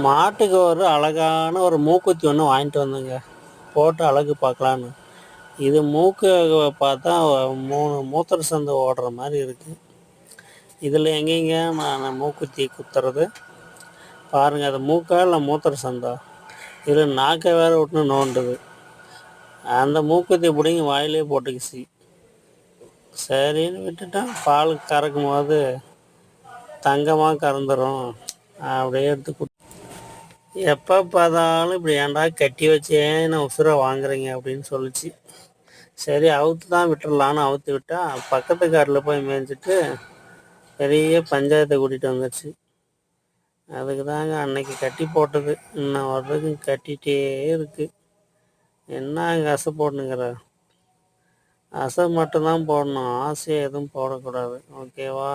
மாட்டுக்கு ஒரு அழகான ஒரு மூக்குத்தி ஒன்று வாங்கிட்டு வந்தேங்க. போட்டு அழகு பார்க்கலான்னு. இது மூக்கு பார்த்தா 3 மூத்திர சந்து ஓடுற மாதிரி இருக்குது. இதில் எங்கேங்க நான் மூக்குத்தி குத்துறது? பாருங்கள், அது மூக்கா இல்லை மூத்திர சந்தா? இதில் நாக்கை வேற விட்டு நோண்டுது. அந்த மூக்குத்தி பிடிங்கி வாயிலே போட்டுக்குச்சு. சரின்னு விட்டுட்டேன். பால் கறக்கும் போது தங்கமாக கறந்துடும் அப்படியே எடுத்து எப்போ பார்த்தாலும் இப்படி ஏன்டா கட்டி வச்சே நான் உசுரை வாங்குறீங்க அப்படின்னு சொல்லிச்சு. சரி அவுத்து தான் விட்டுறலான்னு அவுத்து விட்டா பக்கத்து காட்டில் போய் மேய்ஞ்சிட்டு பெரிய பஞ்சாயத்தை கூட்டிகிட்டு வந்துடுச்சு. அதுக்கு தாங்க அன்னைக்கு கட்டி போட்டது இன்னும் வர்றதுக்கு கட்டிகிட்டே இருக்கு. என்ன அங்கே அசை போடணுங்கிற? அசை மட்டும்தான் போடணும், ஆசையை எதுவும் போடக்கூடாது. ஓகேவா?